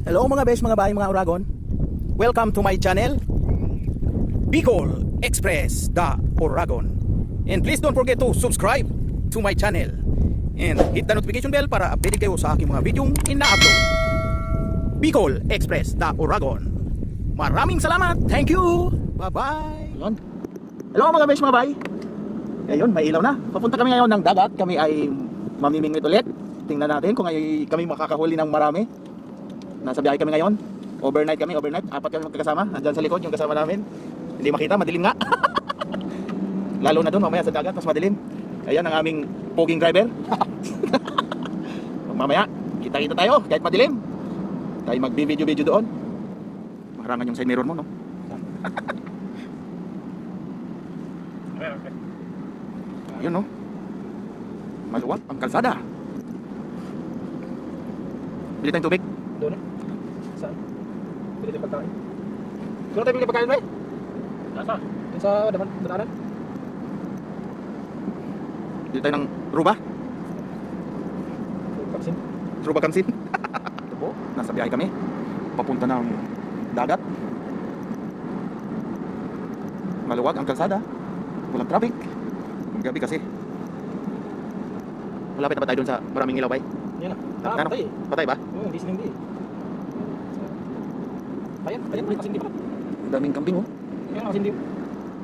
Hello mga besh, mga bahay, mga Uragon. Welcome to my channel, Bicol Express the Uragon. And please don't forget to subscribe to my channel and hit the notification bell para updated kayo sa aking mga videong ina-upload. Bicol Express the Uragon. Maraming salamat. Thank you. Bye-bye. Hello mga besh, mga bahay. Ngayon, may ilaw na. Papunta kami ngayon ng dagat. Kami ay mamimingwit ulit. Tingnan natin kung ay kami makakahuli ng marami. Nasa biyahe kami ngayon. Overnight kami, overnight. 4 kami magkakasama. Andyan sa likod yung kasama namin. Hindi makita, madilim nga. Lalo na doon, mamaya sa dagat, mas madilim. Ayan ang aming poging driver. Mamaya, kita-kita tayo, kahit madilim. Tayo mag-video-video doon. Maharangan yung side mirror mo, no? Yun, no? Maluwag ang kalsada. Bili tayong tubig. Doon eh? Saan? Bili tayo pagkain. Doon tayo bili pagkain ba eh? Nasa? Doon sa daanan? Bili tayo ng ruba. Kapsin? Ruba kamsin. Ito po, nasa biyahe kami. Papunta ng dagat. Maluwag ang kalsada. Walang traffic. Gabi kasi. Malapit na ba tayo dun sa maraming ilaw bay? Yan Ano? patay eh. Patay ba? Oo, hindi silang di eh. Ayan ba? Kasindi pa. Ang daming kambing oh. Ayan, kasindi.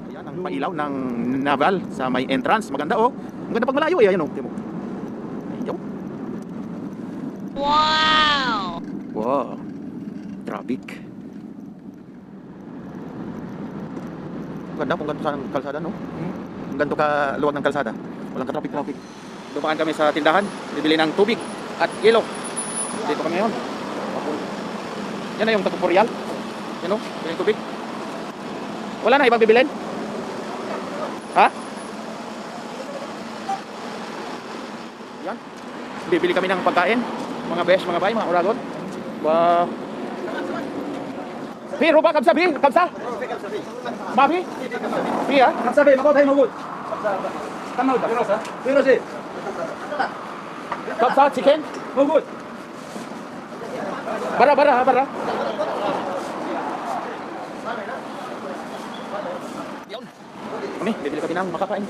Ayan ang pailaw ng naval sa may entrance. Maganda oh. Maganda pag malayo eh. Ayan oh. Timo. Ayaw. Wow! Wow. Traffic. Maganda kung ganito sa kalsada no? Kung ganito ka luwag ng kalsada. Walang ka-traffic. Dumaan kami sa tindahan. Bibili ng tubig at yelo. Dito kami ngayon. Yan na yung tagpo-real. Yan o, yan yung tubig. Wala na ibang bibilin? Ha? Yan. Bibili kami ng pagkain. Mga besh, mga bay, mga Uragon. Wow. Pi, rupa, kamsa, pi, kamsa. Mapi? Pi, ha? Kapsa ba? Makaw tayo magod. Tanaw ba? Pero si. Kamsa, chicken. Magod. Bara. Yun. Kami, bibili kami ng makakain.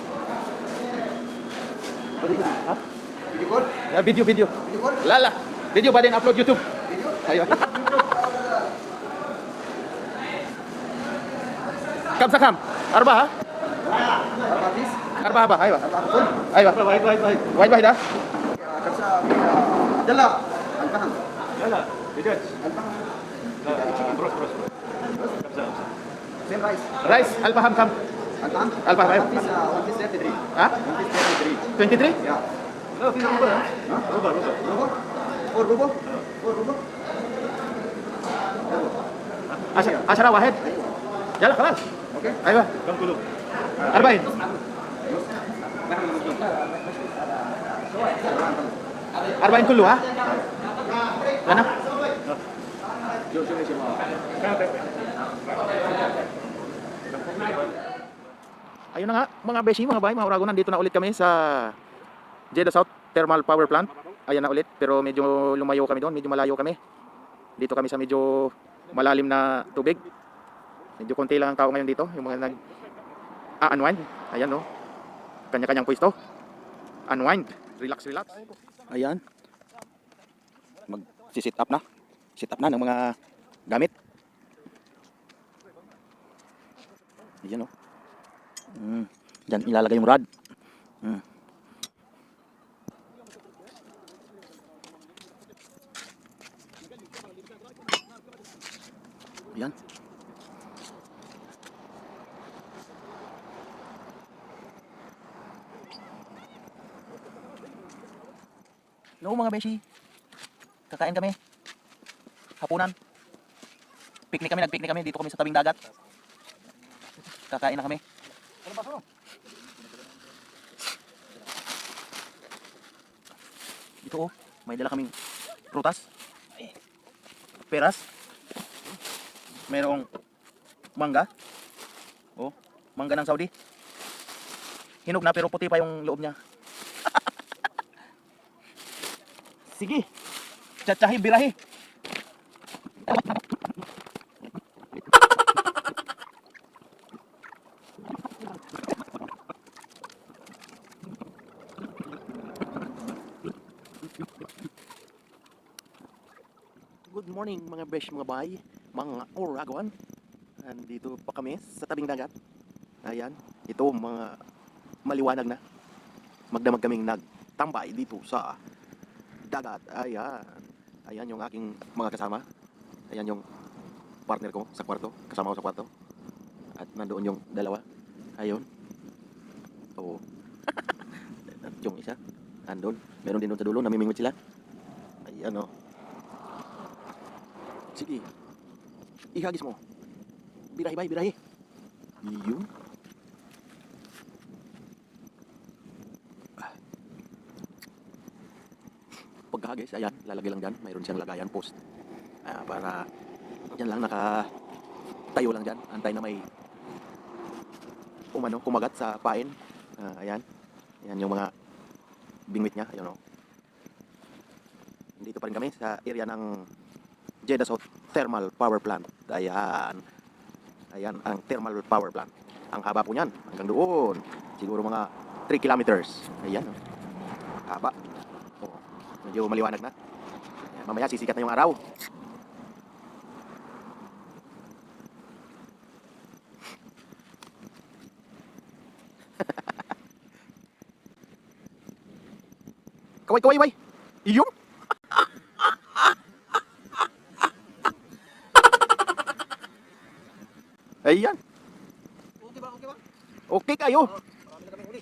Ha? Video. Lala. Video ba din upload YouTube? Ayun. Kam sa kam. Arba ha? Arba ba? Aywa. Aywa. Wait ba ida? Dala. Same rice. Rice, alpaham kam. Alpaham. Aywa. One piece 33. Ha? 23? Yeah. No, piece rubo ha? Rubo. Rubo? Rubo? Ashara wahid. Yalla خلاص. Okay. Aywa. Kam kulub. Arba'in. Arba'in kullu ha? Ano? Ayun na nga mga beshi, mga bay, mga Uragon, nandito na ulit kami sa Jeddah South Thermal Power Plant. Ayan na ulit, pero medyo lumayo kami doon, medyo malayo kami. Dito kami sa medyo malalim na tubig. Medyo konti lang ang tao ngayon dito, yung mga nag-unwind. Ayan no, kanya-kanyang pwesto. Unwind, relax. Ayan. Mag-sit up na. Sit up na ng mga gamit. Ayan no. Diyan ilalagay yung rod. Ayan. Hello mga beshi. Kakain kami. Hapunan. Nagpiknik kami. Dito kami sa tabing dagat. Kakain na kami. Dito oh, may dala kaming prutas. Peras. Mayroong mangga. Oh, mangga ng Saudi. Hinog na pero puti pa yung loob niya. Sige. Tsatsahib birahi. Good morning mga besh, mga bay, mga Oragon. Andito pa kami sa tabing dagat. Ayan, ito mga maliwanag na. Magdamag kaming nagtambay dito sa dagat. Ayan, ayan yung aking mga kasama. Ayan yung partner ko sa kwarto, kasama ko sa kwarto. At nandoon yung dalawa. Ayun. Oo. At yung isa, andun. Meron din doon sa dulo, namimingwit sila. Ayan o. Sige. Ihagis mo. Birahi bay, birahi. Iyon. Pagkahagis, ayan, lalagay lang dyan. Mayroon siyang lagayan post. Para yan lang tayo lang dyan. Antay na may kumagat sa pain. Ayan. Ayan yung mga bingwit niya. Ayan o. Dito pa rin kami sa area ng Jeddah South Thermal Power Plant. Ayan. Ayan ang thermal power plant. Ang haba po niyan. Hanggang doon. Siguro mga 3 kilometers. Ayan. Haba. Oh, medyo maliwanag na. Ayan, mamaya sisikat na yung araw. Kaway, kaway, way. Iyong. Ayan. Okay ba? Okay ba? Okay kayo. Marami na kami huli.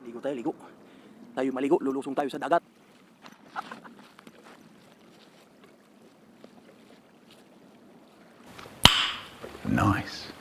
Ligo tayo, ligo. Tayo maligo, lulusong tayo sa dagat. Nice.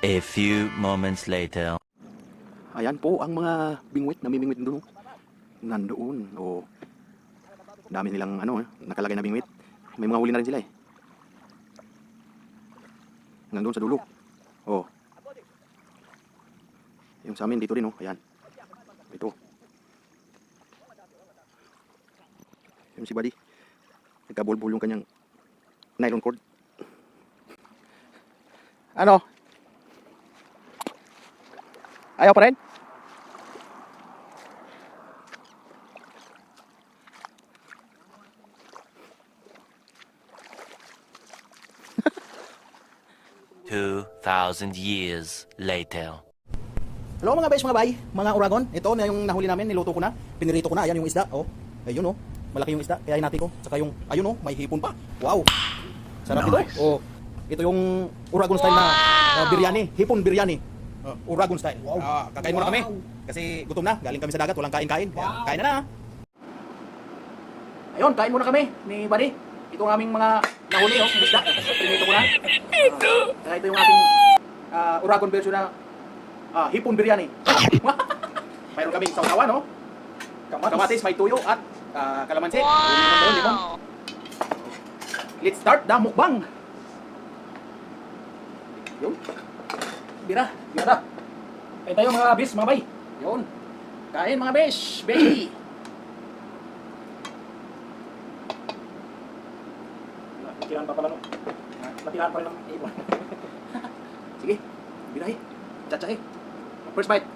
A few moments later. Ayan po ang mga bingwit, namimingwit doon. Nandoon. O, dami nilang nakalagay na bingwit. May mga huli na rin sila eh. Hanggang doon sa dulo. O. Yung sa amin dito rin oh. Ayan. Ito. Yung si Buddy. Nagkabulbul yung kanyang nylon cord. Ano? Ayaw pa rin? Two 2,000 years later. Hello mga besh, mga bay, mga Oragon. Ito na yung nahuli namin, niluto ko na. Pinirito ko na, ayan yung isda. Oh, ayun oh. Malaki yung isda, kaya natin ko. Saka yung, ayun oh, may hipon pa. Wow. Sarap Nice. ito. Oh, ito yung Oragon style na biryani, hipon biryani. Oragon style. Wow. Kakain muna kami. Kasi gutom na, galing kami sa dagat, walang kain-kain. Wow. Kain na. Ayun, kain muna kami ni Buddy. Ito ang aming mga nahuli oh, isda. Pinirito ko na. Saka ito yung ating Oragon version na hipon biryani. Mayroon kaming sausawan, no? Kamatis, may tuyo at kalamansi. Wow! Let's start the mukbang. Yun. Bira, bira. Kain tayo mga bis, mga bay. Yun. Kain mga besh, beshi. Natirahan pa pala no. Natirahan pa rin ng ibon. Sige, birahe. Tsatsahe. First bite.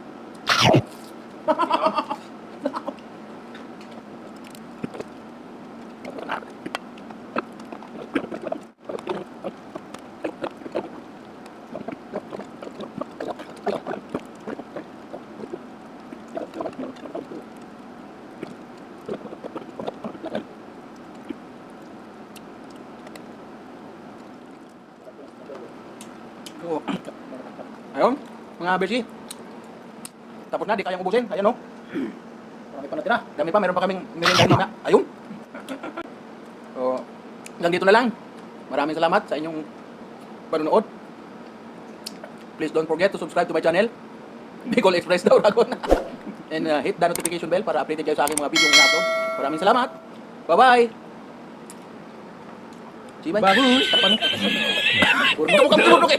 So, ayun, mga beshi. Tapos na, di kayang ubusin. Ayan o. Marami pa natira. Dami pa, meron pa kaming merienda mamaya. Ayun. So, hanggang dito na lang. Maraming salamat sa inyong panonood. Please don't forget to subscribe to my channel. Bicol Express daw, Ragon. And hit the notification bell para updated kayo sa aking mga video ng upload. Maraming salamat. Bye-bye. Sibay. Bagus. Takpan mo. Puro mo ka, puro ka.